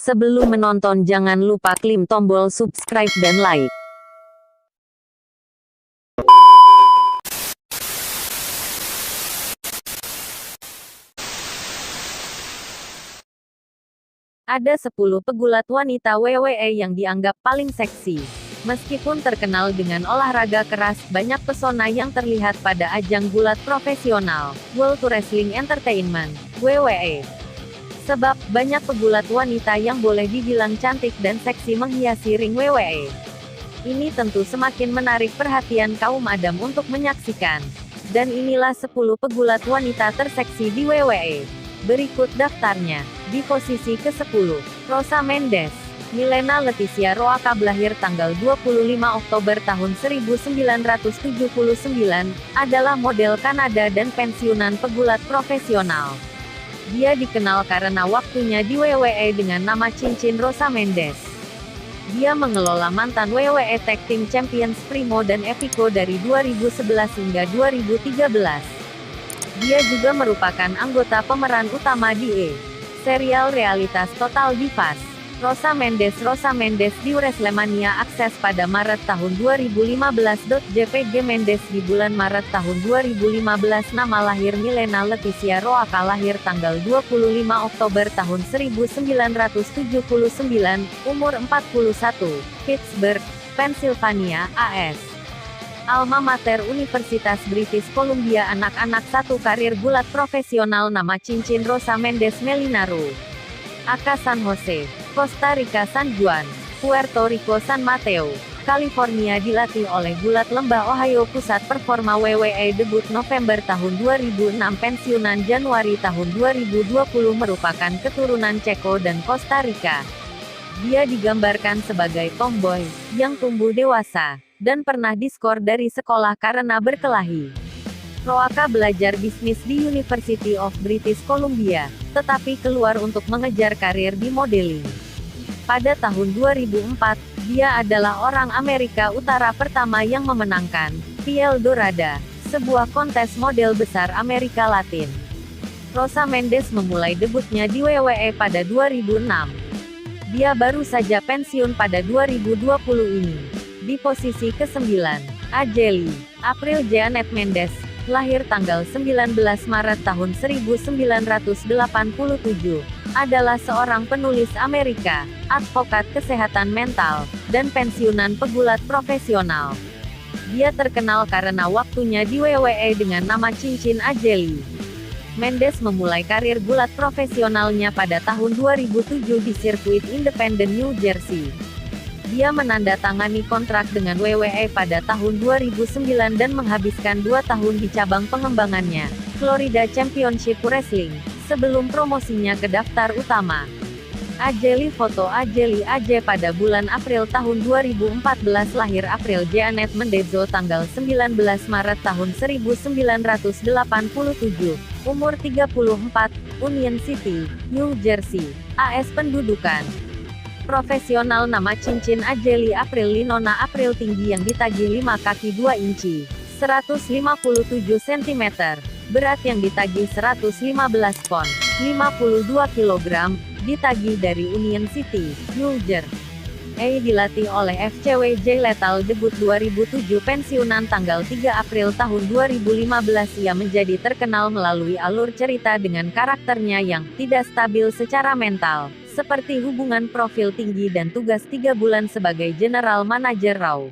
Sebelum menonton jangan lupa klik tombol subscribe dan like. Ada 10 pegulat wanita WWE yang dianggap paling seksi. Meskipun terkenal dengan olahraga keras, banyak pesona yang terlihat pada ajang gulat profesional, World Wrestling Entertainment, WWE. Sebab, banyak pegulat wanita yang boleh dibilang cantik dan seksi menghiasi ring WWE. Ini tentu semakin menarik perhatian kaum Adam untuk menyaksikan. Dan inilah 10 pegulat wanita terseksi di WWE. Berikut daftarnya. Di posisi ke-10, Rosa Mendes. Milena Leticia Roaca lahir tanggal 25 Oktober tahun 1979, adalah model Kanada dan pensiunan pegulat profesional. Dia dikenal karena waktunya di WWE dengan nama cincin Rosa Mendes. Dia mengelola mantan WWE Tag Team Champions Primo dan Epico dari 2011 hingga 2013. Dia juga merupakan anggota pemeran utama di serial realitas Total Divas. Rosa Mendes di WrestleMania Access pada Maret tahun 2015. JPG Mendes di bulan Maret tahun 2015. Nama lahir Milena Leticia Roaca lahir tanggal 25 Oktober tahun 1979, umur 41, Pittsburgh, Pennsylvania, AS. Alma mater Universitas British Columbia. Anak-anak 1 karir gulat profesional. Nama cincin Rosa Mendes Melinaro. AK San Jose, Costa Rica San Juan, Puerto Rico San Mateo, California. Dilatih oleh gulat lembah Ohio. Pusat performa WWE. Debut November tahun 2006, pensiunan Januari tahun 2020. Merupakan keturunan Ceko dan Costa Rica. Dia digambarkan sebagai tomboy yang tumbuh dewasa dan pernah diskor dari sekolah karena berkelahi. Roaca belajar bisnis di University of British Columbia, tetapi keluar untuk mengejar karir di modeling. Pada tahun 2004, dia adalah orang Amerika Utara pertama yang memenangkan Piel Dorada, sebuah kontes model besar Amerika Latin. Rosa Mendes memulai debutnya di WWE pada 2006. Dia baru saja pensiun pada 2020 ini. Di posisi ke-9, Ajeli, April Janet Mendes, lahir tanggal 19 Maret tahun 1987, adalah seorang penulis Amerika, advokat kesehatan mental, dan pensiunan pegulat profesional. Dia terkenal karena waktunya di WWE dengan nama cincin Ajeli. Mendes memulai karir gulat profesionalnya pada tahun 2007 di sirkuit independen New Jersey. Dia menandatangani kontrak dengan WWE pada tahun 2009 dan menghabiskan 2 tahun di cabang pengembangannya, Florida Championship Wrestling, sebelum promosinya ke daftar utama. Ajeli. Foto Ajeli AJ pada bulan April tahun 2014. Lahir April Janet Mendezo tanggal 19 Maret tahun 1987, umur 34, Union City, New Jersey, AS. Pendudukan profesional. Nama cincin Ajeli April Linona April. Tinggi yang ditagih 5 kaki 2 inci, 157 cm. Berat yang ditagih 115 pon, 52 kg. Ditagih dari Union City, New Jersey. Dilatih oleh FCWJ Lethal. Debut 2007, pensiunan tanggal 3 April tahun 2015. Ia menjadi terkenal melalui alur cerita dengan karakternya yang tidak stabil secara mental, seperti hubungan profil tinggi dan tugas 3 bulan sebagai general manager Raw.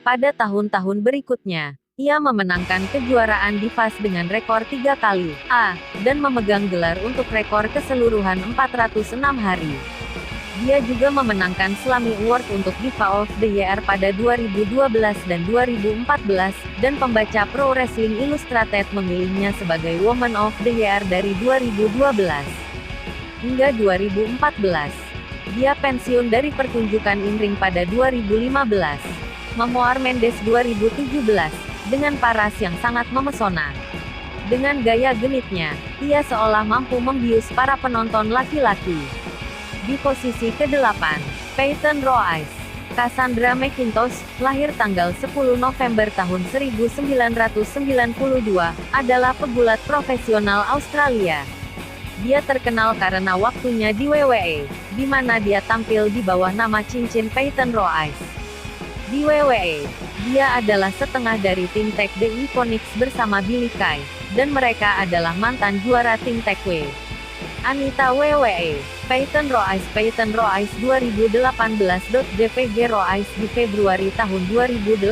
Pada tahun-tahun berikutnya, ia memenangkan kejuaraan Divas dengan rekor 3 kali dan memegang gelar untuk rekor keseluruhan 406 hari. Dia juga memenangkan Slammy Award untuk Diva of the Year pada 2012 dan 2014, dan pembaca Pro Wrestling Illustrated memilihnya sebagai Woman of the Year dari 2012 hingga 2014. Dia pensiun dari pertunjukan in-ring pada 2015. Memoir Mendes 2017, dengan paras yang sangat memesona. Dengan gaya genitnya, ia seolah mampu membius para penonton laki-laki. Di posisi ke-8, Peyton Royce. Cassandra McIntosh, lahir tanggal 10 November tahun 1992, adalah pegulat profesional Australia. Dia terkenal karena waktunya di WWE, di mana dia tampil di bawah nama cincin Peyton Royce. Di WWE, dia adalah setengah dari tim tag The Iconics bersama Billie Kay, dan mereka adalah mantan juara tim tag Anita WWE. Peyton Royce 2018. JPG Royce di Februari tahun 2018.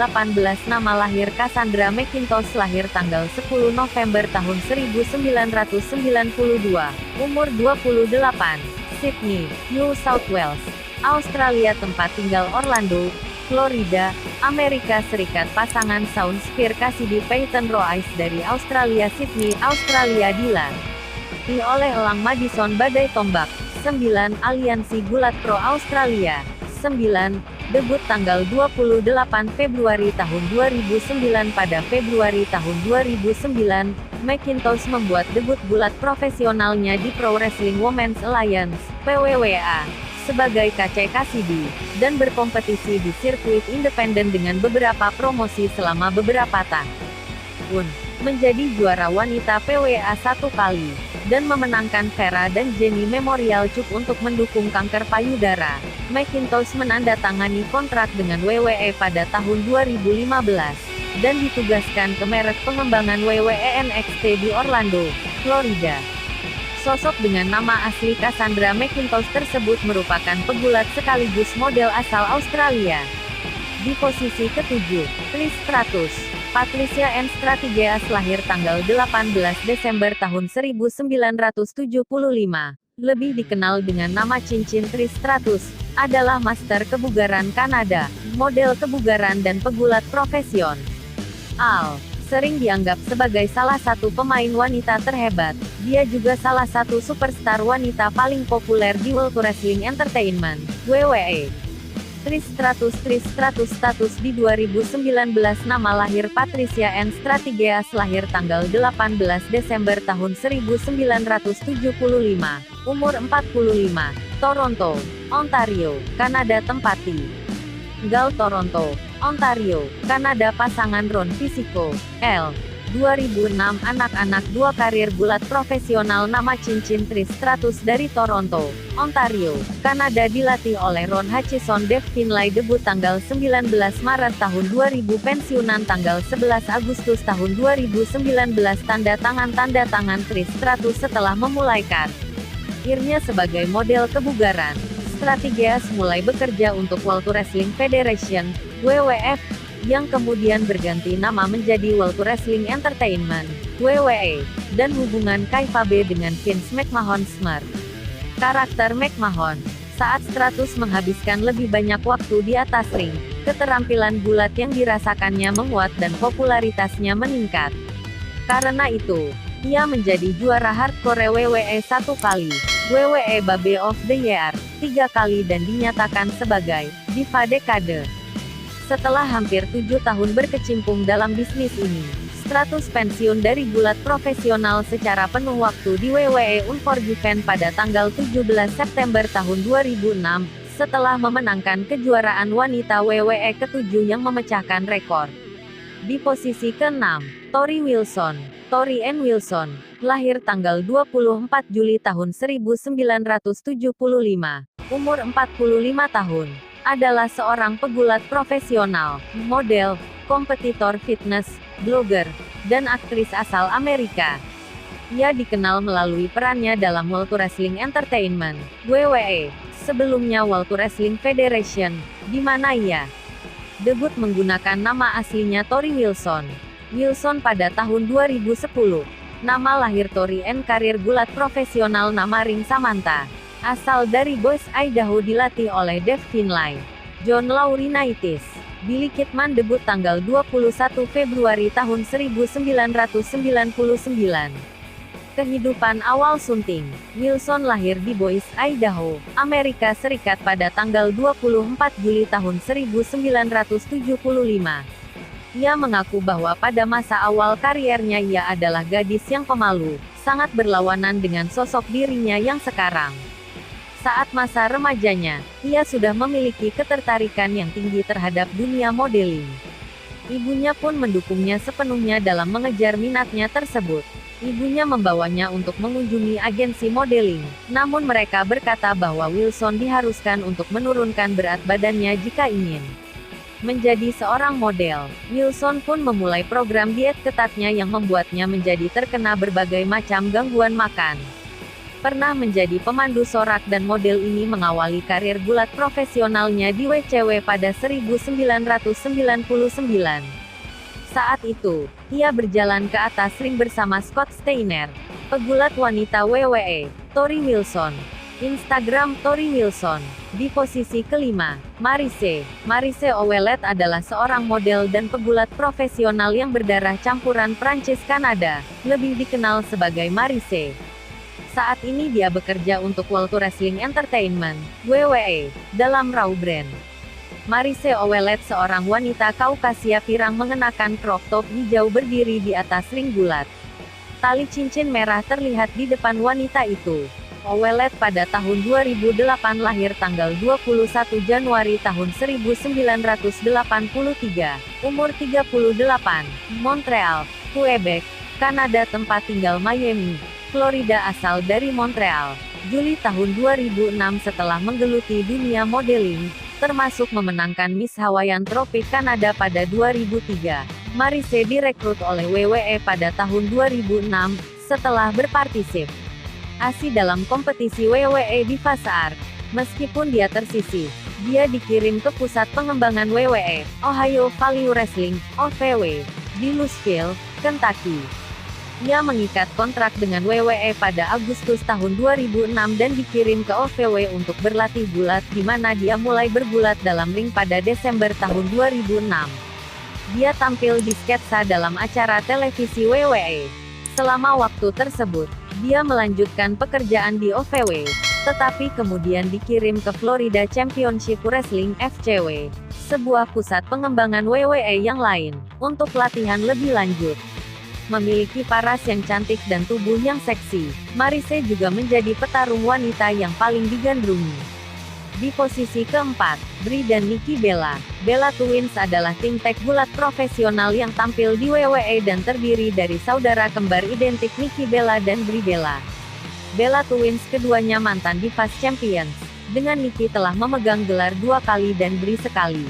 Nama lahir Cassandra McIntosh, lahir tanggal 10 November tahun 1992, umur 28, Sydney, New South Wales, Australia, tempat tinggal Orlando, Florida, Amerika Serikat. Pasangan Shawn Spear Cassidy Peyton Royce dari Australia. Sydney, Australia. Dilatih oleh Elang Madison Badai Tombak. 9. Aliansi Gulat Pro Australia. 9. Debut tanggal 28 Februari tahun 2009. Pada Februari tahun 2009, McIntosh membuat debut gulat profesionalnya di Pro Wrestling Women's Alliance, PWWA, sebagai KC Cassidy, dan berkompetisi di sirkuit independen dengan beberapa promosi selama beberapa tahun. Menjadi juara wanita PWA 1 kali, dan memenangkan Vera dan Jenny Memorial Cup untuk mendukung kanker payudara. McIntosh menandatangani kontrak dengan WWE pada tahun 2015, dan ditugaskan ke merek pengembangan WWE NXT di Orlando, Florida. Sosok dengan nama asli Cassandra McIntosh tersebut merupakan pegulat sekaligus model asal Australia. Di posisi ke-7, Trish Stratus. Patricia Ann Strategias, lahir tanggal 18 Desember tahun 1975, lebih dikenal dengan nama cincin Trish Stratus, adalah master kebugaran Kanada, model kebugaran dan pegulat profesional. Sering dianggap sebagai salah satu pemain wanita terhebat, dia juga salah satu superstar wanita paling populer di World Wrestling Entertainment, WWE. Trish Stratus status di 2019. Nama lahir Patricia Ann Strategias, lahir tanggal 18 Desember tahun 1975, umur 45, Toronto, Ontario, Kanada. Tempat tinggal Toronto, Ontario, Kanada. Pasangan Ron Fisico, L. 2006. Anak-anak 2 karir gulat profesional. Nama cincin Trish Stratus dari Toronto, Ontario, Kanada, dilatih oleh Ron Hutchison. Dave Finlay debut tanggal 19 Maret tahun 2000, pensiunan tanggal 11 Agustus tahun 2019. Tanda tangan Trish Stratus setelah memulai karirnya sebagai model kebugaran. Strategias mulai bekerja untuk World Wrestling Federation, WWF, yang kemudian berganti nama menjadi World Wrestling Entertainment, WWE, dan hubungan Kaifa B dengan Vince McMahon. Smart karakter McMahon. Saat Stratus menghabiskan lebih banyak waktu di atas ring, keterampilan gulat yang dirasakannya menguat dan popularitasnya meningkat. Karena itu, ia menjadi juara hardcore WWE 1 kali, WWE Babe of the Year 3 kali, dan dinyatakan sebagai diva dekade. Setelah hampir 7 tahun berkecimpung dalam bisnis ini, Stratus pensiun dari gulat profesional secara penuh waktu di WWE Unforgiven pada tanggal 17 September tahun 2006, setelah memenangkan kejuaraan wanita WWE ke-7 yang memecahkan rekor. Di posisi ke-6, Tori Wilson. Tori Ann Wilson, lahir tanggal 24 Juli tahun 1975, umur 45 tahun. Adalah seorang pegulat profesional, model, kompetitor fitness, blogger, dan aktris asal Amerika. Ia dikenal melalui perannya dalam World Wrestling Entertainment, WWE, sebelumnya World Wrestling Federation, di mana ia debut menggunakan nama aslinya Tori Wilson. Wilson pada tahun 2010. Nama lahir Tori Ann, karir gulat profesional. Nama ring Samantha. Asal dari Boise, Idaho, dilatih oleh Dave Finlay, John Laurinaitis. Billy Kidman debut tanggal 21 Februari tahun 1999. Kehidupan awal sunting. Wilson lahir di Boise, Idaho, Amerika Serikat pada tanggal 24 Juli tahun 1975. Ia mengaku bahwa pada masa awal kariernya ia adalah gadis yang pemalu, sangat berlawanan dengan sosok dirinya yang sekarang. Saat masa remajanya, ia sudah memiliki ketertarikan yang tinggi terhadap dunia modeling. Ibunya pun mendukungnya sepenuhnya dalam mengejar minatnya tersebut. Ibunya membawanya untuk mengunjungi agensi modeling, namun mereka berkata bahwa Wilson diharuskan untuk menurunkan berat badannya jika ingin menjadi seorang model. Wilson pun memulai program diet ketatnya yang membuatnya menjadi terkena berbagai macam gangguan makan. Pernah menjadi pemandu sorak dan model ini mengawali karir gulat profesionalnya di WCW pada 1999. Saat itu, ia berjalan ke atas ring bersama Scott Steiner, pegulat wanita WWE, Tori Wilson. Instagram Tori Wilson. Di posisi kelima, Maryse. Maryse Ouellet adalah seorang model dan pegulat profesional yang berdarah campuran Prancis-Kanada, lebih dikenal sebagai Maryse. Saat ini dia bekerja untuk World Wrestling Entertainment, WWE, dalam Raw brand. Maryse Ouellet seorang wanita Kaukasia pirang mengenakan crop top hijau berdiri di atas ring gulat. Tali cincin merah terlihat di depan wanita itu. Ouellet pada tahun 2008 lahir tanggal 21 Januari tahun 1983, umur 38, Montreal, Quebec, Kanada tempat tinggal Miami, Florida asal dari Montreal. Juli tahun 2006 setelah menggeluti dunia modeling, termasuk memenangkan Miss Hawaiian Tropic Kanada pada 2003. Maryse direkrut oleh WWE pada tahun 2006, setelah berpartisipasi dalam kompetisi WWE di fase ARC. Meskipun dia tersisih, dia dikirim ke pusat pengembangan WWE, Ohio Valley Wrestling, OVW, di Louisville, Kentucky. Ia mengikat kontrak dengan WWE pada Agustus tahun 2006 dan dikirim ke OVW untuk berlatih gulat di mana dia mulai bergulat dalam ring pada Desember tahun 2006. Dia tampil di sketsa dalam acara televisi WWE. Selama waktu tersebut, dia melanjutkan pekerjaan di OVW, tetapi kemudian dikirim ke Florida Championship Wrestling (FCW), sebuah pusat pengembangan WWE yang lain, untuk latihan lebih lanjut. Memiliki paras yang cantik dan tubuh yang seksi, Maryse juga menjadi petarung wanita yang paling digandrungi. Di posisi keempat, Brie dan Nikki Bella. Bella Twins adalah tim tag gulat profesional yang tampil di WWE dan terdiri dari saudara kembar identik Nikki Bella dan Brie Bella. Bella Twins keduanya mantan Divas Champions, dengan Nikki telah memegang gelar 2 kali dan Brie sekali.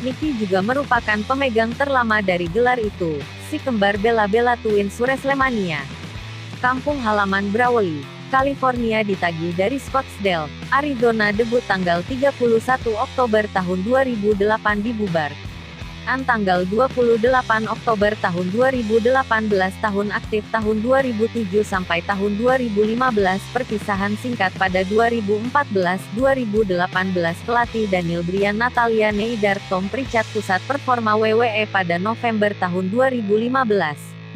Nikki juga merupakan pemegang terlama dari gelar itu. Si kembar Bella Twins WrestleMania. Kampung halaman Brawley, California ditagih dari Scottsdale, Arizona debut tanggal 31 Oktober tahun 2008 dibubarkan tanggal 28 Oktober tahun 2018 tahun aktif tahun 2007 sampai tahun 2015 perpisahan singkat pada 2014-2018 pelatih Daniel Bryan Natalia Neidhart Tom Pritchard pusat performa WWE pada November tahun 2015.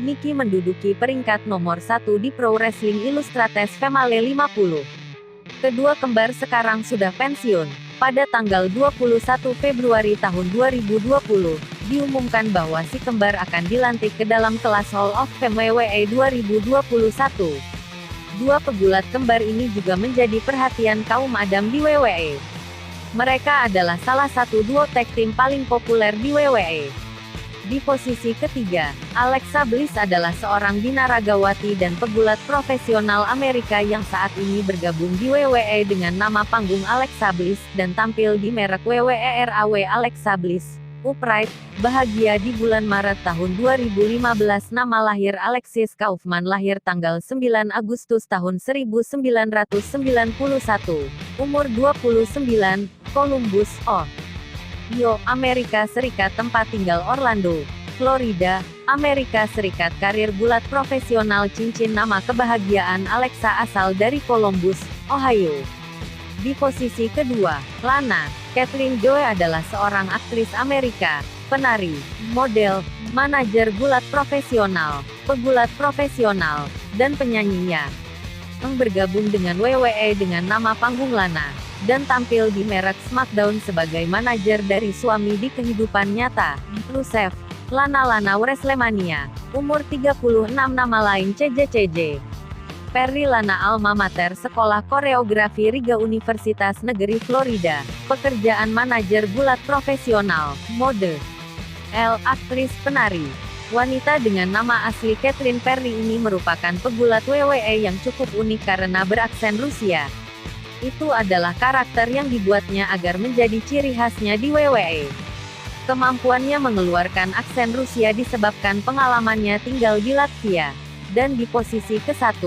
Nikki menduduki peringkat nomor 1 di Pro Wrestling Illustrated Female 50. Kedua kembar sekarang sudah pensiun. Pada tanggal 21 Februari tahun 2020, diumumkan bahwa si kembar akan dilantik ke dalam kelas Hall of Fame WWE 2021. Dua pegulat kembar ini juga menjadi perhatian kaum Adam di WWE. Mereka adalah salah satu duo tag team paling populer di WWE. Di posisi ketiga, Alexa Bliss adalah seorang binaragawati dan pegulat profesional Amerika yang saat ini bergabung di WWE dengan nama panggung Alexa Bliss, dan tampil di merek WWE RAW Alexa Bliss. Upright, bahagia di bulan Maret tahun 2015. Nama lahir Alexis Kaufman lahir tanggal 9 Agustus tahun 1991. Umur 29, Columbus, Ohio, Amerika Serikat tempat tinggal Orlando, Florida, Amerika Serikat karir gulat profesional cincin nama kebahagiaan Alexa asal dari Columbus, Ohio. Di posisi kedua, Lana Kathleen Joy adalah seorang aktris Amerika, penari, model, manajer gulat profesional, pegulat profesional, dan penyanyinya. Bergabung dengan WWE dengan nama panggung Lana, dan tampil di merek SmackDown sebagai manajer dari suami di kehidupan nyata, Rusev. Lana WrestleMania. Umur 36 nama lain CJ. Perry Lana alma mater sekolah koreografi Riga Universitas Negeri Florida. Pekerjaan manajer gulat profesional, mode. Aktris penari. Wanita dengan nama asli Catherine Perry ini merupakan pegulat WWE yang cukup unik karena beraksen Rusia. Itu adalah karakter yang dibuatnya agar menjadi ciri khasnya di WWE. Kemampuannya mengeluarkan aksen Rusia disebabkan pengalamannya tinggal di Latvia. Dan di posisi ke-1,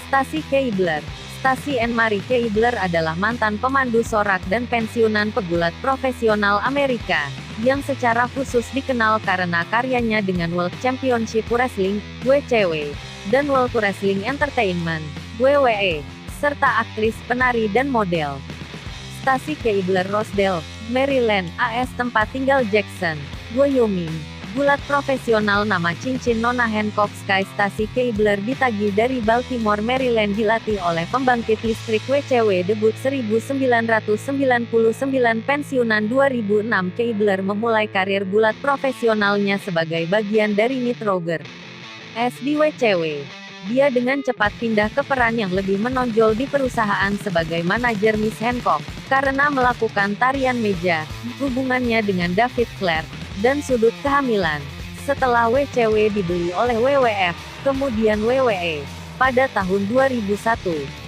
Stacy Keibler. Stacy Anne-Marie Keibler adalah mantan pemandu sorak dan pensiunan pegulat profesional Amerika, yang secara khusus dikenal karena karyanya dengan World Championship Wrestling, WCW, dan World Wrestling Entertainment, WWE, serta aktris, penari dan model. Stacy Keibler Rosedale, Maryland, AS tempat tinggal Jackson, Wyoming. Gulat profesional nama cincin Nona Hancock Sky Stacy Keibler ditagih dari Baltimore, Maryland dilatih oleh pembangkit listrik WCW debut 1999 pensiunan 2006 Keibler memulai karir gulat profesionalnya sebagai bagian dari Nit Roger S di WCW. Dia dengan cepat pindah ke peran yang lebih menonjol di perusahaan sebagai manajer Miss Hancock, karena melakukan tarian meja, hubungannya dengan David Flair, dan sudut kehamilan. Setelah WCW dibeli oleh WWF, kemudian WWE, pada tahun 2001,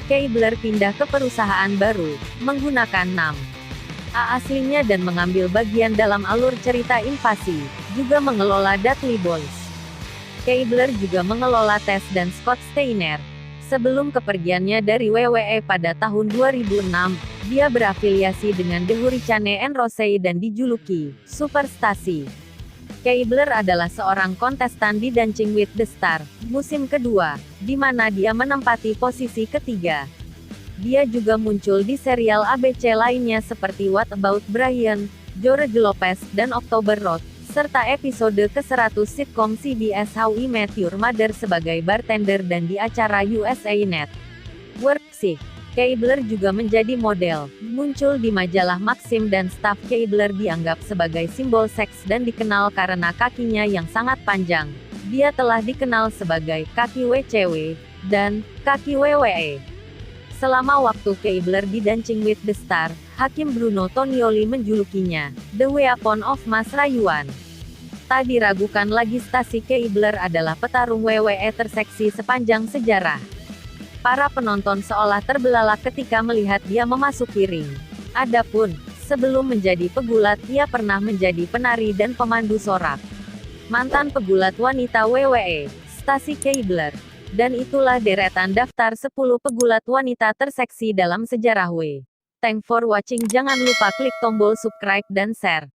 Keibler pindah ke perusahaan baru, menggunakan nama aslinya dan mengambil bagian dalam alur cerita invasi, juga mengelola Dudley Boyz. Keibler juga mengelola Test dan Scott Steiner. Sebelum kepergiannya dari WWE pada tahun 2006, dia berafiliasi dengan The Hurricane and Rosey dan dijuluki Super Stacy. Keibler adalah seorang kontestan di Dancing with the Stars musim kedua, di mana dia menempati posisi ketiga. Dia juga muncul di serial ABC lainnya seperti What About Brian, George Lopez, dan October Road, serta episode ke-100 sitkom CBS How I Met Your Mother sebagai bartender dan di acara USA Network Psych. Keibler juga menjadi model, muncul di majalah Maxim dan staf Keibler dianggap sebagai simbol seks dan dikenal karena kakinya yang sangat panjang. Dia telah dikenal sebagai kaki WCW dan kaki WWE. Selama waktu Keibler di Dancing with the Stars, Hakim Bruno Tonioli menjulukinya The Weapon of Mass Rayuan. Tak diragukan lagi Stacy Keibler adalah petarung WWE terseksi sepanjang sejarah. Para penonton seolah terbelalak ketika melihat dia memasuki ring. Adapun, sebelum menjadi pegulat dia pernah menjadi penari dan pemandu sorak. Mantan pegulat wanita WWE, Stacy Keibler. Dan itulah deretan daftar 10 pegulat wanita terseksi dalam sejarah WWE. Thanks for watching, jangan lupa klik tombol subscribe dan share.